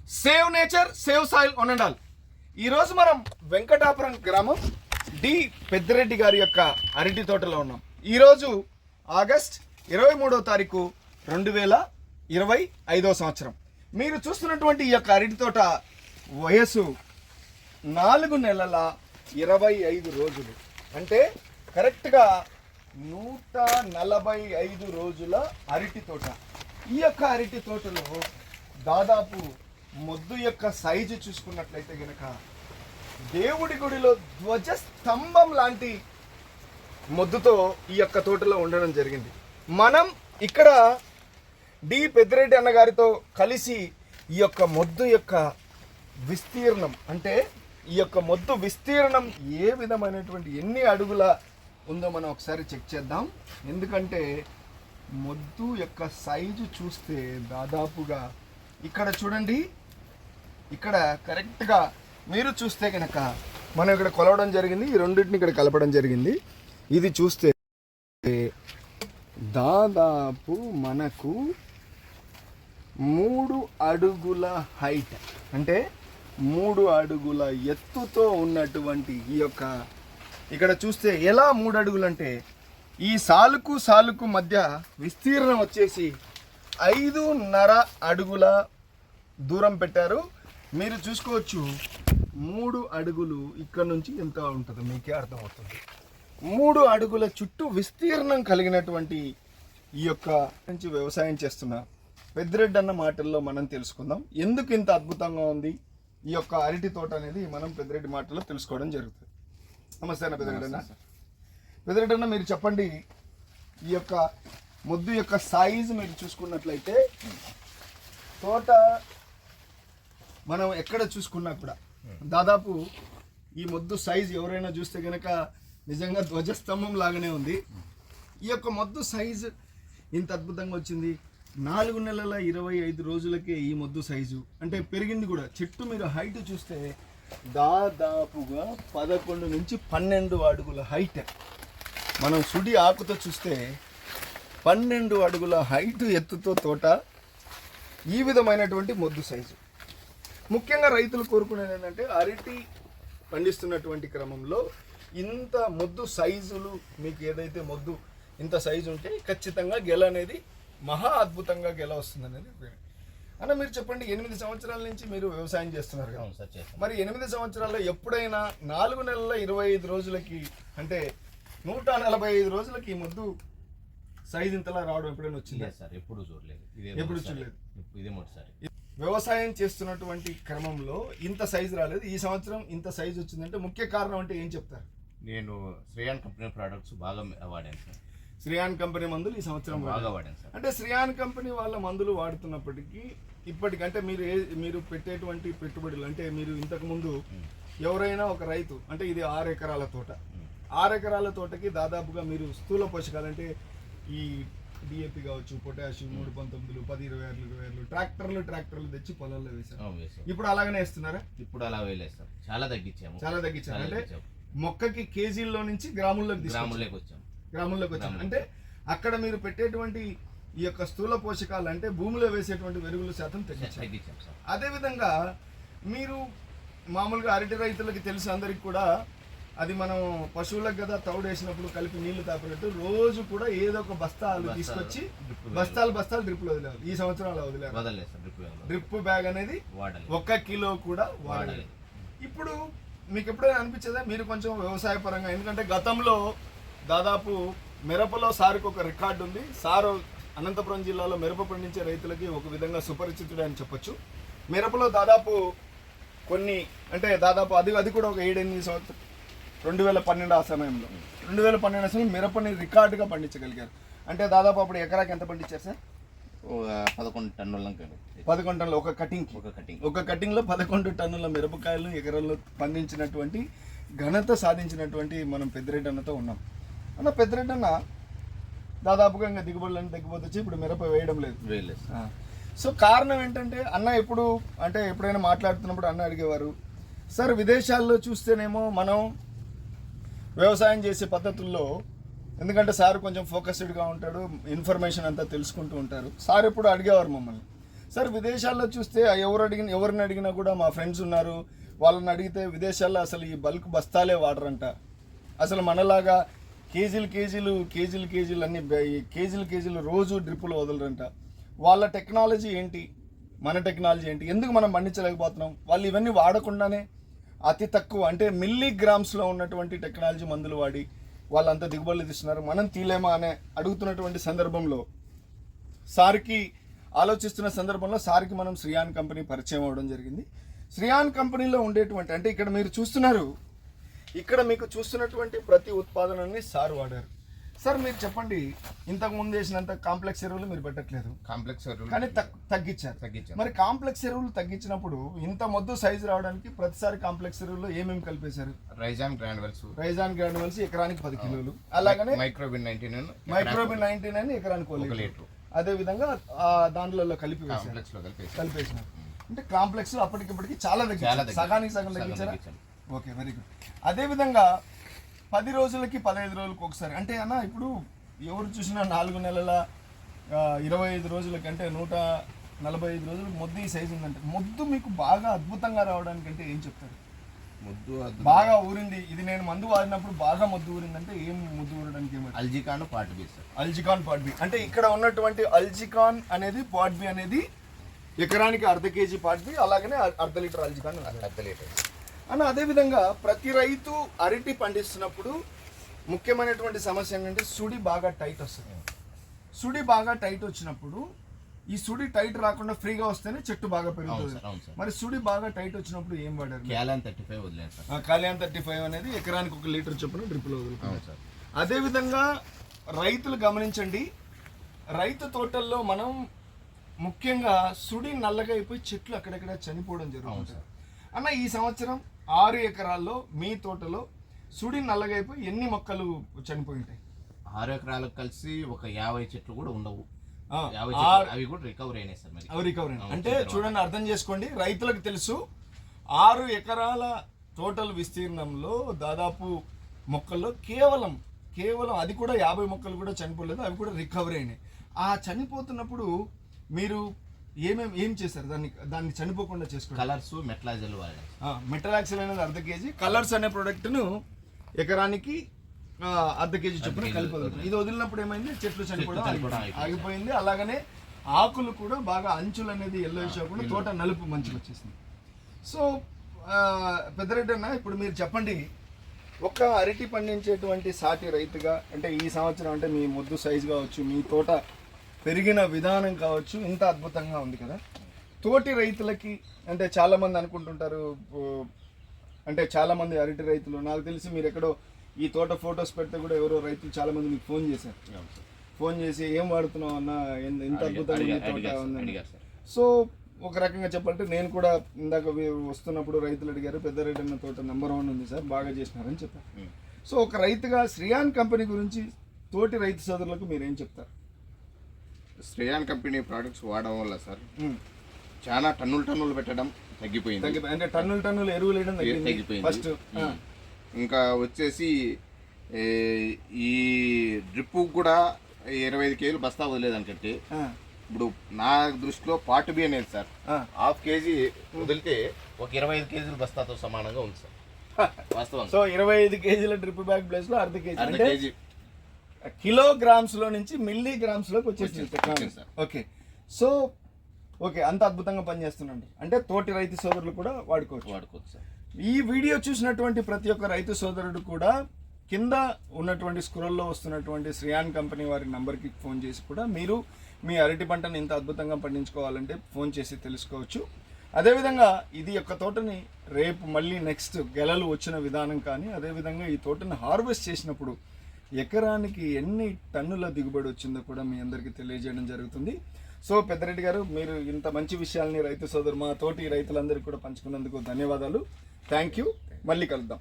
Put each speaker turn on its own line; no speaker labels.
Save nature save soil all. ఈరోజు మనం వెంకటాపురం గ్రామం డి పెద్దిరెడ్డి గారి యొక్క అరటి తోటలో ఉన్నాం. ఈరోజు ఆగస్ట్ 23వ తారీఖు 2025 సంవత్సరం. మీరు చూస్తున్నటువంటి ఈ యొక్క అరటి తోట వయసు 4 నెలల 25 రోజులు, అంటే కరెక్ట్గా 145 రోజుల అరటి తోట. ఈ యొక్క అరటి తోటలో దాదాపు మొద్దు యొక్క సైజు చూసుకున్నట్లయితే గనక దేవుడి గుడిలో ధ్వజస్తంభం లాంటి మొద్దుతో ఈ యొక్క తోటలో ఉండడం జరిగింది. మనం ఇక్కడ డి పెద్దిరెడ్డి అన్న గారితో కలిసి ఈ యొక్క మొద్దు యొక్క విస్తీర్ణం, అంటే ఈ యొక్క మొద్దు విస్తీర్ణం ఏ విధమైనటువంటి ఎన్ని అడుగుల ఉందో మనం ఒకసారి చెక్ చేద్దాం. ఎందుకంటే మొద్దు యొక్క సైజు చూస్తే దాదాపుగా ఇక్కడ చూడండి, ఇక్కడ కరెక్ట్గా మీరు చూస్తే కనుక మనం ఇక్కడ కొలవడం జరిగింది, ఈ రెండింటిని ఇక్కడ కలపడం జరిగింది. ఇది చూస్తే దాదాపు మనకు 3 అడుగుల హైట్, అంటే 3 అడుగుల ఎత్తుతో ఉన్నటువంటి ఈ యొక్క ఇక్కడ చూస్తే ఎలా 3 అడుగులు అంటే ఈ సాలుకు మధ్య విస్తీర్ణం వచ్చేసి 5.5 అడుగుల దూరం పెట్టారు. మీరు చూసుకోవచ్చు 3 అడుగులు ఇక్కడ నుంచి ఎంత ఉంటుందో మీకే అర్థమవుతుంది. 3 అడుగుల చుట్టూ విస్తీర్ణం కలిగినటువంటి ఈ యొక్క నుంచి వ్యవసాయం చేస్తున్న పెద్దిరెడ్డి అన్న మాటల్లో మనం తెలుసుకుందాం ఎందుకు ఇంత అద్భుతంగా ఉంది ఈ యొక్క అరటి తోట అనేది. మనం పెద్దిరెడ్డి మాటల్లో తెలుసుకోవడం జరుగుతుంది. నమస్తే అన్న పెద్దిరెడ్డి అన్న. పెద్దిరెడ్డి అన్న, మీరు చెప్పండి, ఈ యొక్క మొద్దు యొక్క సైజు మీరు చూసుకున్నట్లయితే తోట మనం ఎక్కడ చూసుకున్నా కూడా దాదాపు ఈ మొద్దు సైజు ఎవరైనా చూస్తే కనుక నిజంగా ధ్వజస్తంభం లాగానే ఉంది. ఈ యొక్క మొద్దు సైజు ఇంత అద్భుతంగా వచ్చింది. 4 నెలల 25 రోజులకే ఈ మొద్దు సైజు, అంటే పెరిగింది కూడా. చెట్టు మీరు హైట్ చూస్తే దాదాపుగా 11 నుంచి 12 అడుగుల హైట్. మనం సుడి ఆకుతో చూస్తే 12 అడుగుల హైట్ ఎత్తుతో తోట, ఈ విధమైనటువంటి మొద్దు సైజు. ముఖ్యంగా రైతులు కోరుకునేది ఏంటంటే అరటి పండిస్తున్నటువంటి క్రమంలో ఇంత మొద్దు సైజులు, మీకు ఏదైతే మొద్దు ఇంత సైజు ఉంటే ఖచ్చితంగా గెల అనేది మహా అద్భుతంగా గెల వస్తుంది అనేది. అన్న, మీరు చెప్పండి, 8 సంవత్సరాల నుంచి మీరు వ్యవసాయం చేస్తున్నారు కదా, మరి 8 సంవత్సరాల్లో ఎప్పుడైనా 4 నెలల 25 రోజులకి, అంటే 145 రోజులకి ఈ మొద్దు సైజు ఇంతలా రావడం ఎప్పుడైనా వచ్చింది?
సార్, ఎప్పుడు చూడలేదు.
ఎప్పుడు చూడలేదు.
ఇదే మొదటిసారి
వ్యవసాయం చేస్తున్నటువంటి క్రమంలో ఇంత సైజు రాలేదు. ఈ సంవత్సరం ఇంత సైజు వచ్చిందంటే ముఖ్య కారణం అంటే ఏం చెప్తారు?
నేను శ్రేయాన్ కంపెనీ ప్రోడక్ట్స్ బాగా వాడాను సార్.
శ్రేయాన్ కంపెనీ మందులు ఈ సంవత్సరం
బాగా వాడాను సార్.
అంటే శ్రేయాన్ కంపెనీ వాళ్ళ మందులు వాడుతున్నప్పటికీ ఇప్పటికంటే మీరు పెట్టేటువంటి పెట్టుబడులు, అంటే మీరు ఇంతకు ముందు ఎవరైనా ఒక రైతు, అంటే ఇది 6 ఎకరాల తోట, 6 ఎకరాల తోటకి దాదాపుగా మీరు స్థూల పోషకాలు, అంటే ఈ డిఏపి కావచ్చు, పొటాషియం 319, 10, 26, 25 ట్రాక్టర్లు తెచ్చి పొలాల్లో వేశారు. ఇప్పుడు అలాగనే వేస్తున్నారా?
ఇప్పుడు అలా వేయలేదు సార్, చాలా తగ్గించాము.
అంటే మొక్కకి కేజీల్లో నుంచి గ్రాముల్లోకి వచ్చాము. అంటే అక్కడ మీరు పెట్టేటువంటి ఈ యొక్క స్థూల పోషకాలు, అంటే భూమిలో వేసేటువంటి వెరుగుల శాతం తగ్గించాం సార్. అదేవిధంగా మీరు మామూలుగా అరటి రైతులకి తెలుసు అందరికి కూడా, అది మనం పశువులకు కదా తౌడు వేసినప్పుడు కలిపి నీళ్లు తాపినట్టు రోజు కూడా ఏదో ఒక బస్తాలు తీసుకొచ్చి బస్తాలు డ్రిప్లు వదిలేదు. ఈ సంవత్సరం అలా వదిలేదు. డ్రిప్ బ్యాగ్ అనేది 1 కిలో కూడా వాడలేదు. ఇప్పుడు మీకు ఎప్పుడైనా అనిపించేదా మీరు కొంచెం వ్యవసాయ పరంగా, ఎందుకంటే గతంలో దాదాపు మిరపలో సారుకు ఒక రికార్డు ఉంది. సారు అనంతపురం జిల్లాలో మిరప పండించే రైతులకి ఒక విధంగా సుపరిచితుడు అని చెప్పొచ్చు. మిరపలో దాదాపు కొన్ని, అంటే దాదాపు అది కూడా ఒక 7-8 సంవత్సరం 2012 ఆ సమయంలో 2012 సమయంలో మిరపని రికార్డుగా పండించగలిగారు. అంటే దాదాపు అప్పుడు ఎకరాకి ఎంత పండించారు సార్?
11 టన్నుల
11 టన్నులు ఒక కటింగ్లో 11 టన్నుల మిరపకాయలను ఎకరాల్లో పండించినటువంటి ఘనత సాధించినటువంటి మనం పెద్దిరెడ్డి అన్నతో ఉన్నాం. అన్న, పెద్దిరెడ్డి అన్న దాదాపుగా ఇంకా దిగుబడులను తగ్గిపోతొచ్చి ఇప్పుడు మిరప వేయడం లేదు. సో కారణం ఏంటంటే అన్న ఎప్పుడైనా మాట్లాడుతున్నప్పుడు అన్న అడిగేవారు, సార్ విదేశాల్లో చూస్తేనేమో మనం వ్యవసాయం చేసే పద్ధతుల్లో, ఎందుకంటే సార్ కొంచెం ఫోకస్డ్గా ఉంటాడు, ఇన్ఫర్మేషన్ అంతా తెలుసుకుంటూ ఉంటారు. సార్ ఎప్పుడు అడిగేవారు మమ్మల్ని, సార్ విదేశాల్లో చూస్తే ఎవరిని అడిగినా కూడా మా ఫ్రెండ్స్ ఉన్నారు, వాళ్ళని అడిగితే విదేశాల్లో అసలు ఈ బల్క్ బస్తాలే వాడరంట. అసలు మనలాగా కేజీలు అన్ని కేజీలు రోజు డ్రిప్పులు వదలరంట. వాళ్ళ టెక్నాలజీ ఏంటి, మన టెక్నాలజీ ఏంటి, ఎందుకు మనం పండించలేకపోతున్నాం? వాళ్ళు ఇవన్నీ వాడకుండానే అతి తక్కువ అంటే మిల్లీగ్రామ్స్లో ఉన్నటువంటి టెక్నాలజీ మందులు వాడి వాళ్ళంతా దిగుబడులు తీస్తున్నారు. మనం తీలేమా అనే అడుగుతున్నటువంటి సందర్భంలో సార్కి ఆలోచిస్తున్న సందర్భంలో సార్కి మనం శ్రీయాన్ కంపెనీ పరిచయం అవ్వడం జరిగింది. శ్రీయాన్ కంపెనీలో ఉండేటువంటి అంటే ఇక్కడ మీరు చూస్తున్నారు, ఇక్కడ మీకు చూస్తున్నటువంటి ప్రతి ఉత్పాదనని సార్ వాడారు. సార్ మీరు చెప్పండి, ఇంతకు ముందు వేసినంత కాంప్లెక్స్ ఎరువులు మీరు పెట్టట్లేదు,
కాంప్లెక్స్ ఎరువులు
కానీ తగ్గించారు. మరి కాంప్లెక్స్ ఎరువులు తగ్గించినప్పుడు ఇంత మొద్దు సైజు రావడానికి ప్రతిసారి కాంప్లెక్స్ ఎరువుల్లో ఏమేమి కలిపేశారు?
రైజాన్ గ్రాన్యువల్స్
ఎకరానికి 10 కిలోలు, అలాగనే
మైక్రోబిన్
99 ఎకరానికి 1 లీటర్, అదే విధంగా దాంట్లో కలిపేసినారు. అంటే కాంప్లెక్స్ అప్పటికిప్పటికి చాలా తగ్గించారు, సగానికి సగం తగ్గించారా? Okay, very good. అదే విధంగా 10 రోజులకి 15 రోజులకి ఒకసారి అంటే అన్న ఇప్పుడు ఎవరు చూసినా 4 నెలల 25 రోజులకి అంటే 145 రోజులకు మొద్దు ఈ సైజు ఉందంటే, మొద్దు మీకు బాగా అద్భుతంగా రావడానికి అంటే ఏం చెప్తారు?
మొద్దు
బాగా ఊరింది, ఇది నేను మందు వాడినప్పుడు బాగా మొద్దు ఊరిందంటే ఏం మొద్దు ఊరడానికి ఏమి?
అల్జికాన్ పార్ట్ బి సార్.
అల్జికాన్ పార్ట్ బి అంటే ఇక్కడ ఉన్నటువంటి అల్జికాన్ అనేది పార్ట్ బి అనేది ఎకరానికి 1/2 కేజీ పార్ట్ బి, అలాగనే 1/2 లీటర్ అల్జికాన్
1/2 లీటర్
అన్న. అదేవిధంగా ప్రతి రైతు అరటి పండిస్తున్నప్పుడు ముఖ్యమైనటువంటి సమస్య ఏంటంటే సుడి బాగా టైట్ వస్తుంది. సుడి బాగా టైట్ వచ్చినప్పుడు ఈ సుడి టైట్ రాకుండా ఫ్రీగా వస్తేనే చెట్టు బాగా పెరుగుతుంది. మరి సుడి బాగా టైట్ వచ్చినప్పుడు ఏం వాడారు?
కాలియాన్ 35 వదిలేదు సార్.
కాలియాన్ 35 అనేది ఎకరానికి 1 లీటర్ చొప్పున డ్రిప్లో వదులుతాం సార్. అదేవిధంగా రైతులు గమనించండి, రైతు తోటల్లో మనం ముఖ్యంగా సుడి నల్లగా అయిపోయి చెట్లు అక్కడక్కడ చనిపోవడం జరుగుతుంది సార్. అన్న ఈ సంవత్సరం 6 ఎకరాల్లో మీ తోటలో సుడి నల్లగైపోయి ఎన్ని మొక్కలు చనిపోయి ఉంటాయి?
6 ఎకరాలకు కలిసి ఒక 50 చెట్లు కూడా ఉండవు. అవి కూడా రికవరీ అయినాయి సార్. మరి
అవి రికవరీ అంటే చూడండి, అర్థం చేసుకోండి, రైతులకు తెలుసు 6 ఎకరాల టోటల్ విస్తీర్ణంలో దాదాపు మొక్కల్లో కేవలం అది కూడా 50 మొక్కలు కూడా చనిపోలేదు, అవి కూడా రికవరీ అయినాయి. ఆ చనిపోతున్నప్పుడు మీరు ఏం చేశారు దాన్ని చనిపోకుండా చేసుకోండి?
కలర్స్ మెటలాక్సిల్ వాడారు.
మెటలాక్సిల్ అనేది 1/2 కేజీ, కలర్స్ అనే ప్రోడక్ట్ను ఎకరానికి 1/2 కేజీ చొప్పున కలిపి ఇది వదిలినప్పుడు ఏమైంది? చెట్లు చనిపోవడం ఆగిపోయింది. అలాగనే ఆకులు కూడా బాగా అంచులు అనేది ఎల్లోయిష్ అవ్వకుండా తోట నలుపు మంచిగా వచ్చేసింది. సో పెద్దరెడ్డి అన్న, ఇప్పుడు మీరు చెప్పండి, ఒక అరటి పండించేటువంటి సాటి రైతుగా అంటే ఈ సంవత్సరం అంటే మీ మొద్దు సైజు కావచ్చు, మీ తోట పెరిగిన విధానం కావచ్చు, ఇంత అద్భుతంగా ఉంది కదా. తోటి రైతులకి అంటే చాలామంది అనుకుంటుంటారు, అంటే చాలామంది అరటి రైతులు నాకు తెలిసి మీరు ఎక్కడో ఈ తోట ఫొటోస్ పెడితే కూడా ఎవరో రైతులు చాలామంది మీకు ఫోన్ చేశారు. ఫోన్ చేసి ఏం వాడుతున్నావు అన్న, ఎంత అద్భుతంగా తోట ఉందని. సో ఒక రకంగా చెప్పాలంటే నేను కూడా ఇందాక వస్తున్నప్పుడు రైతులు అడిగారు, పెద్దరెడ్డి అన్న తోట నెంబర్ 1 ఉంది సార్, బాగా చేసినారని చెప్పారు. సో ఒక రైతుగా శ్రీయాన్ కంపెనీ గురించి తోటి రైతు సోదరులకు మీరేం చెప్తారు?
శ్రేయాన్ కంపెనీ ప్రోడక్ట్స్ వాడడం వల్ల సార్ చాలా టన్నులు పెట్టడం తగ్గిపోయింది.
అంటే టన్నులు ఎరువులు వేయడం తగ్గిపోయింది ఫస్ట్.
ఇంకా వచ్చేసి ఈ డ్రిప్ కూడా 25 కేజీలు బస్తా వదిలేదానికంటే ఇప్పుడు నా దృష్టిలో పార్ట్ బి అనేది సార్ 1/2 కేజీ వదిలితే ఒక 25 కేజీల బస్తాతో సమానంగా ఉంది సార్ వాస్తవం.
సో 25 కేజీల డ్రిప్ బ్యాగ్ ప్లేస్ లో 1/2 కేజీ కిలోగ్రామ్స్ లో నుంచి మిల్లీగ్రామ్స్ లోకి వచ్చేసింది. ఓకే, సో ఓకే, అంత అద్భుతంగా పనిచేస్తున్నాండి. అంటే తోటి రైతు సోదరులు కూడా వాడుకోవచ్చు
సార్.
ఈ వీడియో చూసినటువంటి ప్రతి ఒక్క రైతు సోదరుడు కూడా కింద ఉన్నటువంటి స్క్రోల్లో వస్తున్నటువంటి శ్రీయాన్ కంపెనీ వారి నంబర్కి ఫోన్ చేసి కూడా మీరు మీ అరటి పంటను ఇంత అద్భుతంగా పండించుకోవాలంటే ఫోన్ చేసి తెలుసుకోవచ్చు. అదేవిధంగా ఇది యొక్క తోటని రేపు మళ్ళీ నెక్స్ట్ గెలలు వచ్చిన విధానం కానీ, అదేవిధంగా ఈ తోటని హార్వెస్ట్ చేసినప్పుడు ఎకరానికి ఎన్ని టన్నుల దిగుబడి వచ్చిందో కూడా మీ అందరికీ తెలియజేయడం జరుగుతుంది. సో పెద్దరెడ్డి గారు, మీరు ఇంత మంచి విషయాల్ని రైతు సోదరు మా తోటి రైతులందరికీ కూడా పంచుకున్నందుకు ధన్యవాదాలు. Thank you. మళ్ళీ కలుద్దాం.